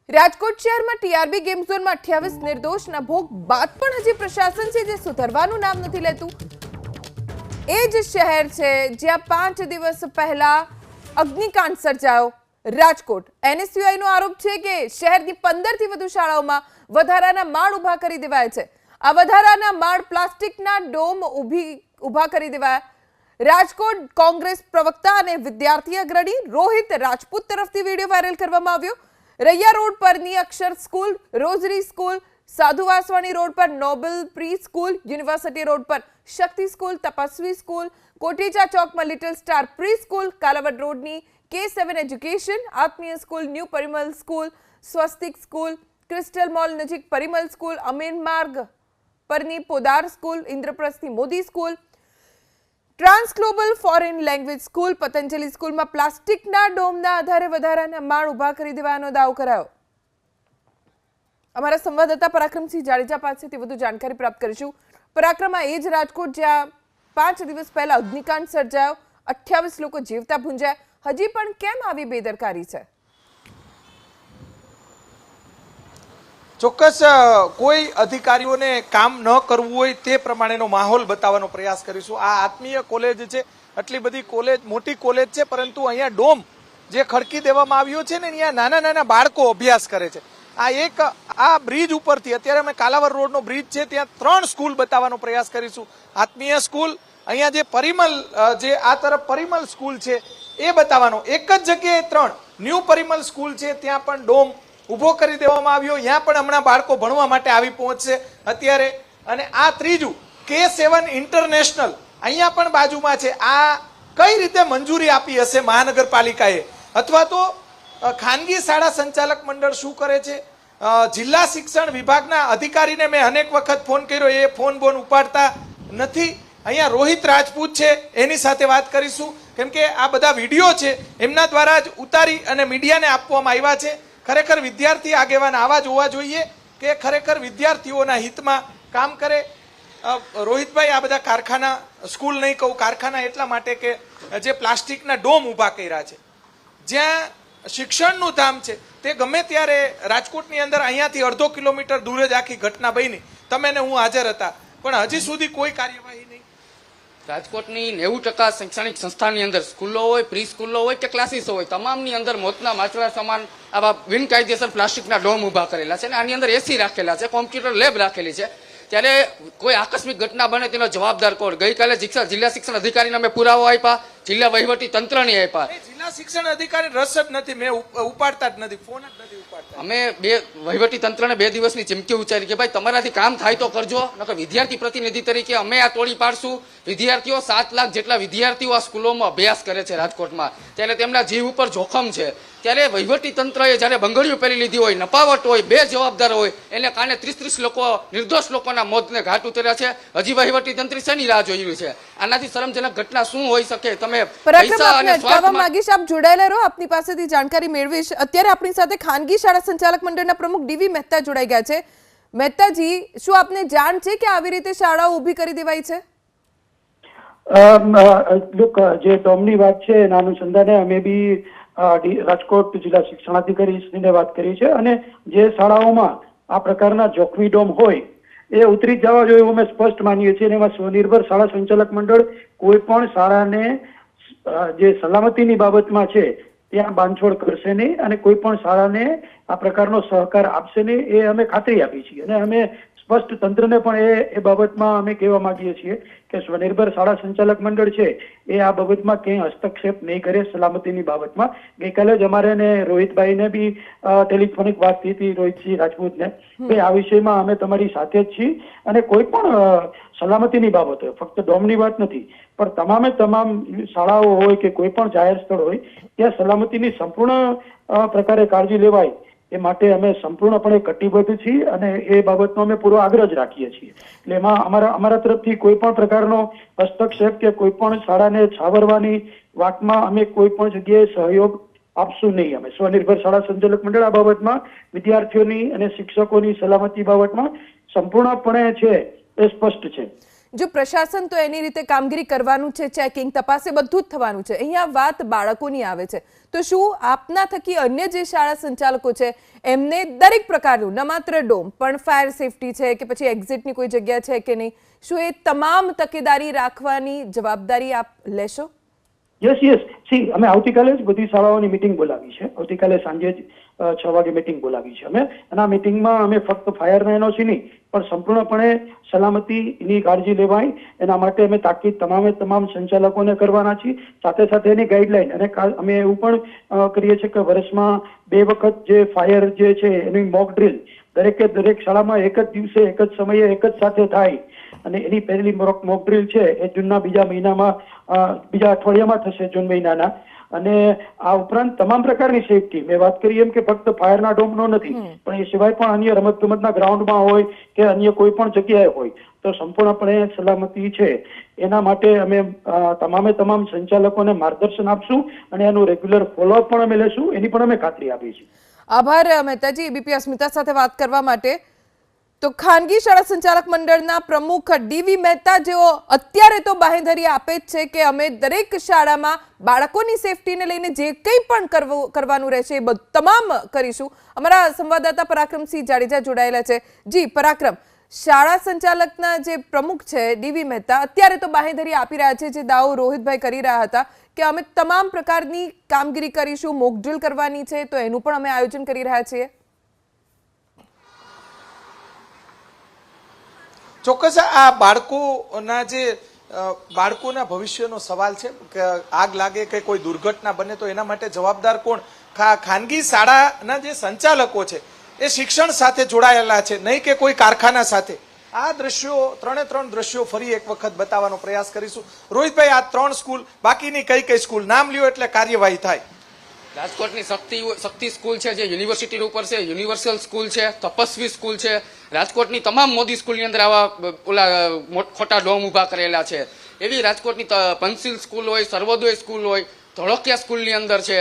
રાજકોટ શહેરમાં TRB game ઝોનમાં 28 નિર્દોષના ભોગ બાદ પણ હજી પ્રશાસન છે જે સુધરવાનું નામ નથી લેતું। એ જ શહેર છે જ્યાં 5 દિવસ પહેલા અગ્નિકાંડ સર્જાયો। રાજકોટ એનએસયુઆઈનો આરોપ છે કે શહેરની 15 થી વધુ શાળાઓમાં વધારાના માળ ઊભા કરી દેવાયા છે। આ વધારાના માળ પ્લાસ્ટિકના ડોમ ઊભા કરી દેવાયા। રાજકોટ કોંગ્રેસ પ્રવક્તા અને વિદ્યાર્થી અગ્રણી રોહિત રાજપૂત તરફથી વિડીયો વાયરલ કરવામાં આવ્યો। રૈયા રોડ પરની અક્ષર school, rosary school, Sadhu Vaswani road પર noble pre school, university road પર શક્તિ સ્કૂલ, તપસ્વી સ્કૂલ, કોટેચા ચોકમાં little star pre school, Kalavad રોડની K7 education, Atmiya school, new Parimal school, Swastik school, crystal mall નજીક પરિમલ સ્કૂલ, અમીન માર્ગ પરની પોદાર સ્કૂલ, ઇન્દ્રપ્રસ્થની Modi school, trans global foreign language school, Patanjali સ્કૂલમાં પ્લાસ્ટિકના ડોમના આધારે વધારાના માળ ઊભા કરી દેવાનો દાવો કરાયો। અમારા સંવાદદાતા પરાક્રમસિંહ જાડેજા પાસેથી વધુ જાણકારી પ્રાપ્ત કરીશું। પરાક્રમ, એ જ રાજકોટ જ્યાં 5 દિવસ પહેલા અગ્નિકાંડ સર્જાયો, 28 લોકો જીવતા ભૂંજાયા, હજી પણ કેમ આવી બેદરકારી છે? ચોક્કસ કોઈ અધિકારીઓને કામ ન કરવું હોય તે પ્રમાણેનો માહોલ બતાવવાનો પ્રયાસ કરીશું। આ આત્મીય કોલેજ છે, આટલી બધી કોલેજ, મોટી કોલેજ છે, પરંતુ અહીંયા ડોમ જે ખડકી દેવામાં આવ્યો છે ને, અહીંયા નાના નાના બાળકો અભ્યાસ કરે છે। આ બ્રિજ ઉપરથી અત્યારે અમે કાલાવર રોડનો બ્રિજ છે ત્યાં 3 સ્કૂલ બતાવવાનો પ્રયાસ કરીશું। આત્મીય સ્કૂલ, અહીંયા જે પરિમલ, જે આ તરફ પરિમલ સ્કૂલ છે એ બતાવવાનો, એક જ જગ્યાએ 3 ન્યૂ પરિમલ સ્કૂલ છે ત્યાં પણ ડોમ ઉભો કરી દેવામાં આવ્યો। ત્યાં પણ હમણાં બાળકો ભણવા માટે આવી પહોંચશે અત્યારે। અને આ ત્રીજું K7 ઇન્ટરનેશનલ અહીંયા પણ બાજુમાં છે। આ કઈ રીતે મંજૂરી આપી હશે મહાનગરપાલિકાએ, અથવા તો ખાનગી શાળા સંચાલક મંડળ શું કરે છે? જિલ્લા શિક્ષણ વિભાગના અધિકારીને મેં અનેક વખત ફોન કર્યો, એ ફોન ઉપાડતા નથી। અહીંયા રોહિત રાજપૂત છે, એની સાથે વાત કરીશું, કેમ કે આ બધા વિડીયો છે એમના દ્વારા જ ઉતારી અને મીડિયાને આપવામાં આવ્યા છે। ખરેખર વિદ્યાર્થી આગેવાન આવા જ હોવા જોઈએ કે ખરેખર વિદ્યાર્થીઓના હિતમાં કામ કરે। રોહિતભાઈ, આ બધા કારખાના, સ્કૂલ નહીં કહું, કારખાના એટલા માટે કે જે પ્લાસ્ટિકના ડોમ ઊભા કર્યા છે, જ્યાં શિક્ષણનું ધામ છે, તે ગમે ત્યારે રાજકોટની અંદર અહીંયાથી અડધો કિલોમીટર દૂર જ આખી ઘટના બની, તમે ને હું હાજર હતા, પણ હજી સુધી કોઈ કાર્યવાહી નહીં। રાજકોટની 90% શૈક્ષણિક સંસ્થાની અંદર સ્કૂલો હોય, પ્રી સ્કૂલો હોય કે ક્લાસીસ હોય, તમામની અંદર મોતના માછલા સમાન આવા બિનકાયદેસર પ્લાસ્ટિકના ડોમ ઊભા કરેલા છે અને આની અંદર એસી રાખેલા છે, કોમ્પ્યુટર લેબ રાખેલી છે। ત્યારે કોઈ આકસ્મિક ઘટના બને તેનો જવાબદાર કોણ? ગઈકાલે જિલ્લા શિક્ષણ અધિકારીને અમે પુરાવો આપ્યા, જિલ્લા વહીવટી તંત્રને આપ્યા। જિલ્લા શિક્ષણ અધિકારી રસ જ નથી, મેં ઉપાડતા જ નથી, ફોન જ નથી ઉપાડતા। અમે વહીવટી તંત્રને 2 દિવસની ચીમકી ઉચ્ચારી કે ભાઈ તમારાથી કામ થાય તો કરજો, નકર વિદ્યાર્થી પ્રતિનિધિ તરીકે અમે આ તોડી પાડશું। વિદ્યાર્થીઓ 7 લાખ જેટલા વિદ્યાર્થીઓ આ સ્કૂલોમાં અભ્યાસ કરે છે રાજકોટમાં, ત્યારે તેમના જીવ ઉપર જોખમ છે। ત્યારે વહીવટી તંત્રએ જ્યારે બંગડીઓ પહેરી લીધી હોય, નપાવટ હોય, બે જવાબદાર હોય, એને કારણે 30 લોકો, નિર્દોષ લોકોના મોતને ઘાટ ઉતર્યા છે। હજી વહીવટી તંત્ર શેની રાહ જોઈ રહ્યું છે? આનાથી શરમજનક ઘટના શું હોઈ શકે? તમે પૈસા અને સ્વાર્થ માંગીશ, આપ જોડાયેલા રહો, આપની પાસેથી જાણકારી મેળવીશ। અત્યારે આપણી સાથે ખાનગી શાળા સંચાલક મંડળના પ્રમુખ ડીવી મહેતા જોડાઈ ગયા છે। મહેતાજી, શું આપને જાણ છે કે આવી રીતે શાળાઓ ઊભી કરી દેવાઈ છે? જે ડોમની વાત છે એના અનુસંધાને અમે બી રાજકોટ જિલ્લા શિક્ષણાધિકારીશ્રીને વાત કરી છે, અને જે શાળાઓમાં આ પ્રકારના જોખમી ડોમ હોય એ ઉતરી જવા જોઈએ અમે સ્પષ્ટ માનીએ છીએ। એમાં સ્વનિર્ભર શાળા સંચાલક મંડળ કોઈ પણ શાળાને જે સલામતીની બાબતમાં છે ત્યાં બાંધછોડ કરશે નહીં અને કોઈ પણ શાળાને આ પ્રકારનો સહકાર આપશે નહીં, એ અમે ખાતરી આપી છીએ। અને અમે સ્પષ્ટ તંત્રને પણ એ બાબતમાં અમે કહેવા માંગીએ છીએ કે સ્વનિર્ભર શાળા સંચાલક મંડળ છે એ આ બાબતમાં ક્યાંય હસ્તક્ષેપ નહીં કરે સલામતીની બાબતમાં। ગઈકાલે જ અમારે ને રોહિતભાઈને બી ટેલિફોનિક વાત થઈ હતી, રોહિતસિંહ રાજપૂતને, કે આ વિષયમાં અમે તમારી સાથે જ છીએ અને કોઈ પણ સલામતીની બાબત હોય, ફક્ત ડોમની વાત નથી, પણ તમામ શાળાઓ હોય કે કોઈ પણ જાહેર સ્થળ હોય ત્યાં સલામતીની સંપૂર્ણ પ્રકારે કાળજી લેવાય એ માટે અમે સંપૂર્ણપણે કટિબદ્ધ છીએ અને એ બાબતનો અમે પૂરો આગ્રહ જ રાખીએ છીએ। એટલે એમાં અમારા તરફથી કોઈ પણ પ્રકારનો હસ્તક્ષેપ કે કોઈ પણ શાળાને છાવરવાની વાતમાં અમે કોઈ પણ જગ્યાએ સહયોગ આપશું નહીં। અમે સ્વનિર્ભર શાળા સંચાલક મંડળ આ બાબતમાં વિદ્યાર્થીઓની અને શિક્ષકોની સલામતી બાબતમાં સંપૂર્ણપણે છે એ સ્પષ્ટ છે। જો પ્રશાસન તો એની રીતે કામગીરી કરવાનું છે, ચેકિંગ તપાસ એ બધું જ થવાનું છે, અહીંયા વાત બાળકોની આવે છે, તો શું આપના થકી અન્ય જે શાળા સંચાલકો છે એમને દરેક પ્રકારનું ન માત્ર ડોમ પણ ફાયર સેફટી છે કે પછી એક્ઝિટની કોઈ જગ્યા છે કે નહીં, શું એ તમામ તકેદારી રાખવાની જવાબદારી આપ લેશો? યસ સી અમે આવતીકાલે જ બધી શાળાઓની મિટિંગ બોલાવી છે. આવતીકાલે સાંજે જ 6 વાગે મિટિંગ બોલાવી છે અમે. અને આ મિટિંગમાં અમે ફક્ત ફાયરના એનઓસી નહીં પણ સંપૂર્ણપણે સલામતીની કાળજી લેવાય એના માટે અમે તાકીદ તમામ સંચાલકોને કરવાના છીએ. સાથે સાથે એની ગાઈડલાઈન અને અમે એવું પણ કરીએ છીએ કે વર્ષમાં 2 વખત જે ફાયર જે છે એની મોક ડ્રીલ દરેક શાળામાં એક જ દિવસે એક જ સમયે એક જ સાથે થાય અને એની પહેલી મોક ડ્રીલ છે એ જૂનના બીજા અઠવાડિયામાં થશે, જૂન મહિનાના. અને આ ઉપરાંત તમામ પ્રકારની સેફટી મેં વાત કરી એમ કે ફક્ત ફાયરના ડોમનો નથી પણ એ સિવાય પણ અન્ય રમતગમતના ગ્રાઉન્ડમાં હોય કે અન્ય કોઈ પણ જગ્યાએ હોય તો સંપૂર્ણપણે સલામતી છે એના માટે અમે તમામ સંચાલકોને માર્ગદર્શન આપશું અને એનું રેગ્યુલર ફોલોઅપ પણ અમે લેશું, એની પણ અમે ખાતરી આપી છે. આભાર મહેતાજી, એબીપી અસ્મિતા સાથે વાત કરવા માટે. તો ખાનગી શાળા સંચાલક મંડળના પ્રમુખ ડીવી મહેતા જેઓ અત્યારે તો બાંહેધરી આપે જ છે કે અમે દરેક શાળામાં બાળકોની સેફટીને લઈને જે કંઈ પણ કરવાનું રહેશે એ તમામ કરીશું. અમારા સંવાદદાતા પરાક્રમસિંહ જાડેજા જોડાયેલા છે. જી પરાક્રમ, શાળા સંચાલકના જે પ્રમુખ છે ડીવી મહેતા અત્યારે તો બાંહેધરી આપી રહ્યા છે, જે દાવો રોહિતભાઈ કરી રહ્યા હતા કે અમે તમામ પ્રકારની કામગીરી કરીશું, મોક ડ્રીલ કરવાની છે તો એનું પણ અમે આયોજન કરી રહ્યા છીએ. ચોક્કસ આ બાળકોના ભવિષ્યનો સવાલ છે કે આગ લાગે કે કોઈ દુર્ઘટના બને તો એના માટે જવાબદાર કોણ? ખાનગી શાળાના જે સંચાલકો છે એ શિક્ષણ સાથે જોડાયેલા છે, નહીં કે કોઈ કારખાના સાથે. આ દ્રશ્યો 3 દ્રશ્યો ફરી એક વખત બતાવવાનો પ્રયાસ કરીશું. રોહિતભાઈ, આ 3 સ્કૂલ, બાકીની કઈ સ્કૂલ નામ લ્યો એટલે કાર્યવાહી થાય. રાજકોટની શક્તિ સ્કૂલ છે જે યુનિવર્સિટી ઉપર છે, યુનિવર્સલ સ્કૂલ છે, તપસ્વી સ્કૂલ છે. રાજકોટની તમામ મોદી સ્કૂલની અંદર આવા ખોટા ડોમ ઉભા કરેલા છે. એવી રાજકોટની પંચશીલ સ્કૂલ હોય, સર્વોદય સ્કૂલ હોય, ધોળકિયા સ્કૂલની અંદર છે.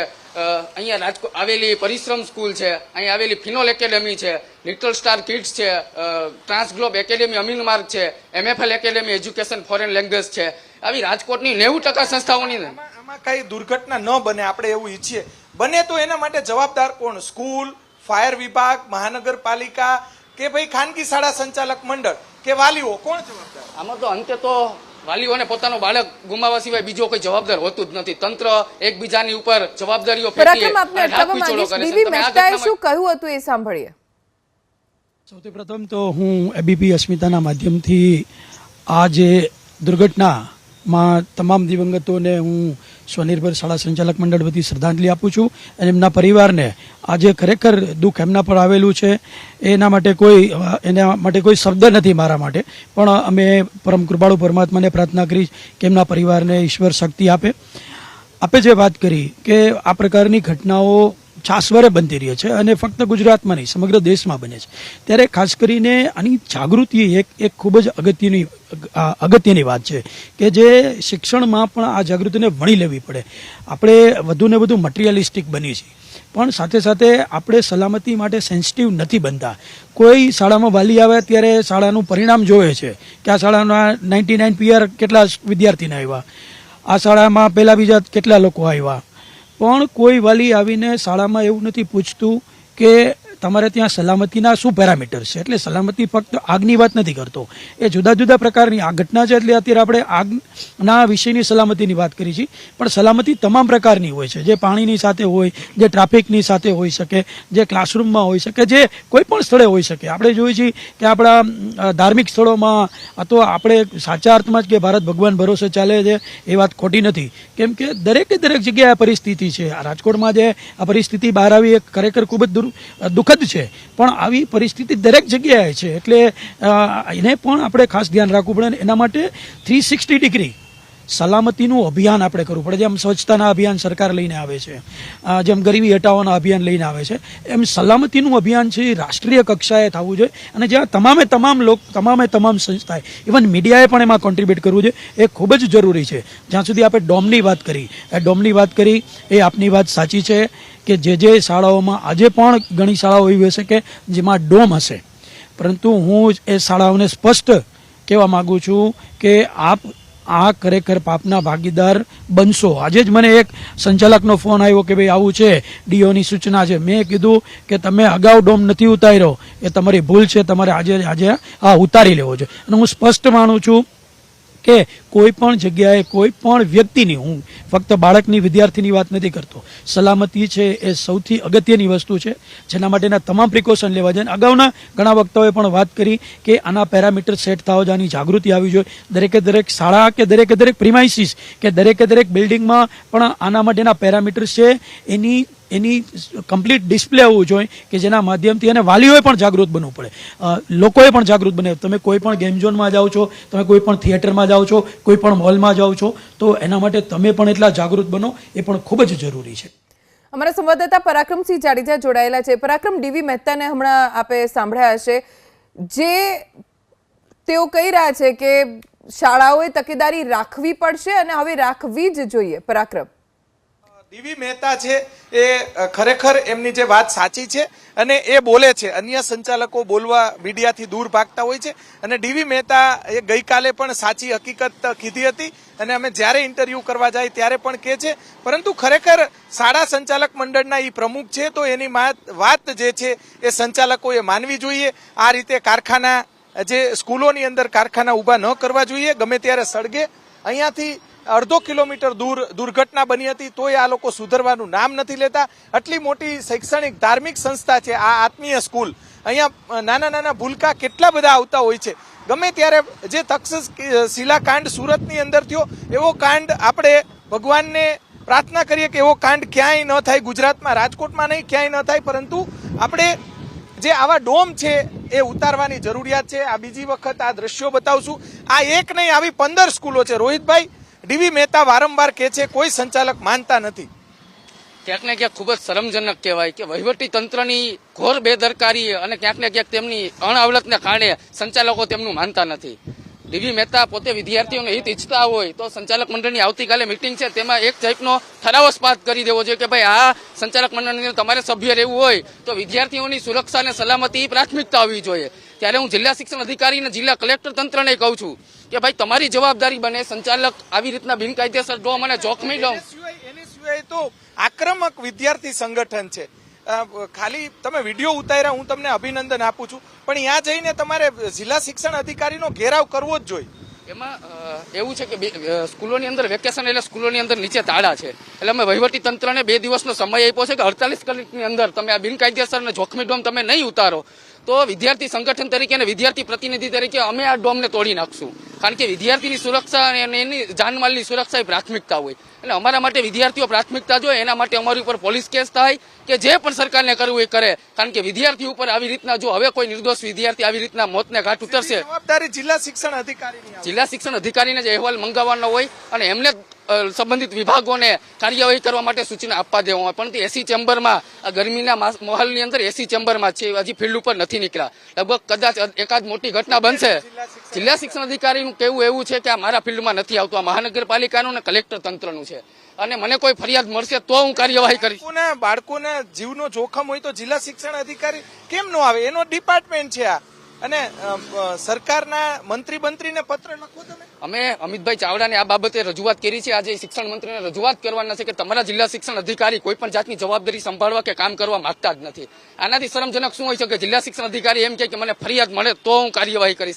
અહીંયા રાજકોટ આવેલી પરિશ્રમ સ્કૂલ છે, અહીંયા આવેલી ફિનોલ એકેડેમી છે, લિટલ સ્ટાર કિડ્સ છે, ટ્રાન્સગ્લોબ એકેડેમી અમીન માર્ગ છે, MFL academy education foreign language છે. આવી રાજકોટની 90% સંસ્થાઓની આમાં કઈ દુર્ઘટના ન બને આપણે એવું ઈચ્છીએ. બને તો એના માટે જવાબદાર કોણ? સ્કૂલ, ફાયર વિભાગ, મહાનગરપાલિકા કે ભાઈ ખાનગી શાળા સંચાલક મંડળ કે વાલીઓ? કોણ જવાબદાર? આમાં તો અંતે તો વાલીઓને પોતાનું બાળક ગુમાવવા સિવાય બીજો કોઈ જવાબદાર હોતું જ નથી. તંત્ર એકબીજાની ઉપર જવાબદારીઓ પરાક્રમ આપને અટકાવવા માંગીશ. ડીવી મહેતાએ શું કહ્યું હતું એ સાંભળીએ. સૌથી પ્રથમ તો હું એબીપી અસ્મિતાના માધ્યમથી આ જે દુર્ઘટનામાં તમામ દિવંગતોને હું સ્વનિર્ભર શાળા સંચાલક મંડળ વતી શ્રદ્ધાંજલિ આપું છું અને એમના પરિવારને આજે ખરેખર દુઃખ એમના પર આવેલું છે એના માટે કોઈ શબ્દ નથી મારા માટે, પણ અમે પરમ કૃપાળુ પરમાત્માને પ્રાર્થના કરી કે એમના પરિવારને ઈશ્વર શક્તિ આપે. આપે જે વાત કરી કે આ પ્રકારની ઘટનાઓ છાસવારે બનતી રહે છે અને ફક્ત ગુજરાતમાં નહીં સમગ્ર દેશમાં બને છે, ત્યારે ખાસ કરીને આની જાગૃતિ એક ખૂબ જ અગત્યની વાત છે કે જે શિક્ષણમાં પણ આ જાગૃતિને વણી લેવી પડે. આપણે વધુને વધુ મટીરિયલિસ્ટિક બની છીએ પણ સાથે સાથે આપણે સલામતી માટે સેન્સિટિવ નથી બનતા. કોઈ શાળામાં વાલી આવે ત્યારે શાળાનું પરિણામ જોવે છે કે આ શાળાના 99 PR કેટલા વિદ્યાર્થીને આવ્યા, આ શાળામાં પહેલા બીજા કેટલા લોકો આવ્યા, પણ કોઈ વાલી આવીને શાળામાં એવું નથી પૂછતું કે તમારે ત્યાં સલામતીના શું પેરામીટર્સ છે. એટલે સલામતી ફક્ત આગની વાત નથી કરતો, એ જુદા જુદા પ્રકારની આ ઘટના છે એટલે અત્યારે આપણે આગના વિષયની સલામતીની વાત કરી છે, પણ સલામતી તમામ પ્રકારની હોય છે, જે પાણીની સાથે હોય, જે ટ્રાફિકની સાથે હોઈ શકે, જે ક્લાસરૂમમાં હોઈ શકે, જે કોઈ પણ સ્થળે હોઈ શકે. આપણે જોઈએ છીએ કે આપણા ધાર્મિક સ્થળોમાં તો આપણે સાચા અર્થમાં જ કે ભારત ભગવાન ભરોસે ચાલે છે એ વાત ખોટી નથી, કેમ કે દરેક જગ્યાએ આ પરિસ્થિતિ છે. આ રાજકોટમાં જે આ પરિસ્થિતિ બહાર આવી એ ખરેખર ખૂબ જ દુઃખદ છે, પણ આવી પરિસ્થિતિ દરેક જગ્યાએ છે. એટલે એને પણ આપણે ખાસ ધ્યાન રાખવું પડે. એના માટે 360 ડિગ્રી સલામતીનું અભિયાન આપણે કરવું પડે. જેમ સ્વચ્છતાના અભિયાન સરકાર લઈને આવે છે, જેમ ગરીબી હટાવવાના અભિયાન લઈને આવે છે, એમ સલામતીનું અભિયાન છે રાષ્ટ્રીય કક્ષાએ થવું જોઈએ અને જ્યાં તમામ સંસ્થાએ ઇવન મીડિયાએ પણ એમાં કોન્ટ્રીબ્યુટ કરવું જોઈએ. એ ખૂબ જ જરૂરી છે. જ્યાં સુધી આપણે ડોમની વાત કરી એ આપની વાત સાચી છે કે જે શાળાઓમાં આજે પણ ઘણી શાળાઓ એવી હશે કે જેમાં ડોમ હશે, પરંતુ હું એ શાળાઓને સ્પષ્ટ કહેવા માંગુ છું કે આપ આ ખરેખર પાપના ભાગીદાર બનશો. આજે જ મને એક સંચાલકનો ફોન આવ્યો કે ભાઈ આવું છે, ડીઓની સૂચના છે. મેં કીધું કે તમે અગાઉ ડોમ નથી ઉતાર્યો, એ તમારી ભૂલ છે, તમારે આજે આ ઉતારી લેવો છે. અને હું સ્પષ્ટ માનું છું કે કોઈ પણ જગ્યાએ કોઈ પણ વ્યક્તિની, હું ફક્ત બાળકની વિદ્યાર્થીની વાત નથી કરતો, સલામતી છે એ સૌથી અગત્યની વસ્તુ છે, જેના માટેના તમામ પ્રિકોશન લેવા જોઈએ. અગાઉના ઘણા વક્તાઓએ પણ વાત કરી કે આના પેરામીટર સેટ થવા જવાની જાગૃતિ આવી જોઈએ. દરેકે દરેક શાળા કે દરેકે દરેક પ્રિમાઇસીસ કે દરેકે દરેક બિલ્ડિંગમાં પણ આના માટેના પેરામીટર્સ છે એની કમ્પ્લીટ ડિસ્પ્લે હોવું જોઈએ કે જેના માધ્યમથી અને વાલીઓએ પણ જાગૃત બનવું પડે, લોકોએ પણ જાગૃત બને. તમે કોઈ પણ ગેમ ઝોનમાં જાઓ છો, તમે કોઈ પણ થિયેટરમાં જાઓ છો, કોઈ પણ મોલમાં જાઓ છો, તો એના માટે તમે પણ એટલા જાગૃત બનો, એ પણ ખૂબ જ જરૂરી છે. અમારા સંવાદદાતા પરાક્રમસિંહ જાડેજા જોડાયેલા છે. પરાક્રમ, ડીવી મહેતાને હમણાં આપે સાંભળ્યા હશે, જે તેઓ કહી રહ્યા છે કે શાળાઓએ તકેદારી રાખવી પડશે અને હવે રાખવી જ જોઈએ. પરાક્રમ, ડીવી મહેતા છે એ ખરેખર એમની જે વાત સાચી છે અને એ બોલે છે. અન્ય સંચાલકો બોલવા મીડિયાથી દૂર ભાગતા હોય છે અને ડીવી મહેતા એ ગઈકાલે પણ સાચી હકીકત કીધી હતી અને અમે જ્યારે ઇન્ટરવ્યુ કરવા જાય ત્યારે પણ કહે છે. પરંતુ ખરેખર શાળા સંચાલક મંડળના એ પ્રમુખ છે તો એની વાત જે છે એ સંચાલકોએ માનવી જોઈએ. આ રીતે કારખાના, જે સ્કૂલોની અંદર કારખાના ઊભા ન કરવા જોઈએ. ગમે ત્યારે સળગે. અહીંયાથી અડધો કિલોમીટર દૂર દુર્ઘટના બની હતી તોય આ લોકો સુધરવાનું નામ નથી લેતા. આટલી મોટી શૈક્ષણિક ધાર્મિક સંસ્થા છે આ આત્મીય સ્કૂલ. અહીંયા નાના નાના ભૂલકા કેટલા બધા આવતા હોય છે. ગમે ત્યારે જે તક્ષશિલા કાંડ સુરતની અંદર થયો એવો કાંડ આપણે ભગવાનને પ્રાર્થના કરીએ કે એવો કાંડ ક્યાંય ન થાય, ગુજરાતમાં, રાજકોટમાં નહીં, ક્યાંય ન થાય. પરંતુ આપણે જે આવા ડોમ છે એ ઉતારવાની જરૂરિયાત છે. આ બીજી વખત આ દ્રશ્યો બતાવશું. આ એક નહીં, આવી 15 સ્કૂલો છે. રોહિતભાઈ, ડીવી મહેતા વારંવાર કહે છે કોઈ સંચાલક માનતા નથી. ક્યાંક ને ક્યાંક ખૂબ જ શરમજનક કહેવાય કે વહીવટી તંત્રની ઘોર બેદરકારી અને ક્યાંક ને ક્યાંક તેમની અણઆવડતને કારણે સંચાલકો તેમનું માનતા નથી. ડીવી મહેતા પોતે વિદ્યાર્થીઓને હિત ઈચ્છતા હોય તો સંચાલક મંડળની આવતીકાલે મિટિંગ છે તેમાં એક ટાઈપનો ઠરાવ પાસ કરી દેવો જોઈએ કે ભાઈ આ સંચાલક મંડળની અંદર તમારે સભ્ય રહેવું હોય તો વિદ્યાર્થીઓની સુરક્ષા અને સલામતી પ્રાથમિકતા હોવી જોઈએ. ત્યારે હું જિલ્લા શિક્ષણ અધિકારી અને જિલ્લા કલેક્ટર તંત્રને કહું છું કે ભાઈ તમારી જવાબદારી બને સંચાલક આવી રીતના બિનકાયદેસર ડોમ અને જોખમી ડોમ. એની સિવાય તો આક્રમક વિદ્યાર્થી સંગઠન છે. ખાલી તમે વિડીયો ઉતાર્યા, હું તમને અભિનંદન આપું છું, પણ ત્યાં જઈને તમારે જિલ્લા શિક્ષણ અધિકારીનો ઘેરાવ કરવો જ જોઈએ. એમાં એવું છે કે સ્કૂલોની અંદર વેકેશન એટલે સ્કૂલોની અંદર નીચે તાળા છે. એટલે અમે વહીવટી તંત્રને 2 દિવસનો સમય આપ્યો છે કે 48 કલાકની અંદર તમે આ બિનકાયદેસર અને જોખમી ડોમ તમે નહીં ઉતારો તો વિદ્યાર્થી સંગઠન તરીકે અને વિદ્યાર્થી પ્રતિનિધિ તરીકે અમે આ ડોમને તોડી નાખશું. કારણ કે વિદ્યાર્થીની સુરક્ષા અને એની જાનમાલની સુરક્ષા એ પ્રાથમિકતા હોય. એટલે અમારા માટે વિદ્યાર્થીઓ પ્રાથમિકતા જોઈએ. એના માટે અમારી ઉપર પોલીસ કેસ થાય કે જે પણ સરકારને કરવું એ કરે. કારણ કે વિદ્યાર્થી ઉપર આવી રીતના જો હવે કોઈ નિર્દોષ વિદ્યાર્થી આવી રીતના મોતને ઘાટ ઉતરશે, જવાબદારી જિલ્લા શિક્ષણ અધિકારીની. જિલ્લા શિક્ષણ અધિકારીને જ અહેવાલ મંગાવવાનો હોય અને એમને સંબંધિત વિભાગોને કાર્યવાહી કરવા માટે સૂચના આપવા દેવા હોય. પરંતુ એસી ચેમ્બરમાં ગરમીના માહોલની અંદર એસી ચેમ્બરમાં છે, હજી ફિલ્ડ ઉપર નથી નીકળ્યા. લગભગ કદાચ એકાદ મોટી ઘટના બનશે. જિલ્લા શિક્ષણ અધિકારીનું કહેવું એવું છે કે આ મારા ફિલ્ડમાં નથી આવતું, આ મહાનગરપાલિકાનું અને કલેક્ટર તંત્રનું છે અને મને કોઈ ફરિયાદ મળશે તો હું કાર્યવાહી કરીશ. બાળકોના જીવનો જોખમ હોય તો જિલ્લા શિક્ષણ અધિકારી કેમ ન આવે? એનો ડિપાર્ટમેન્ટ છે આ. અને સરકારના મંત્રીને પત્ર લખો તમે. અમે અમિતભાઈ ચાવડાને આ બાબતે રજૂઆત કરી છે. આજે શિક્ષણ મંત્રીને રજૂઆત કરવાના છે કે તમારા જિલ્લા શિક્ષણ અધિકારી કોઈ પણ જાતની જવાબદારી સંભાળવા કે કામ કરવા માંગતા જ નથી. આનાથી શરમજનક શું હોય છે કે જિલ્લા શિક્ષણ અધિકારી એમ કે મને ફરિયાદ મળે તો હું કાર્યવાહી કરીશ.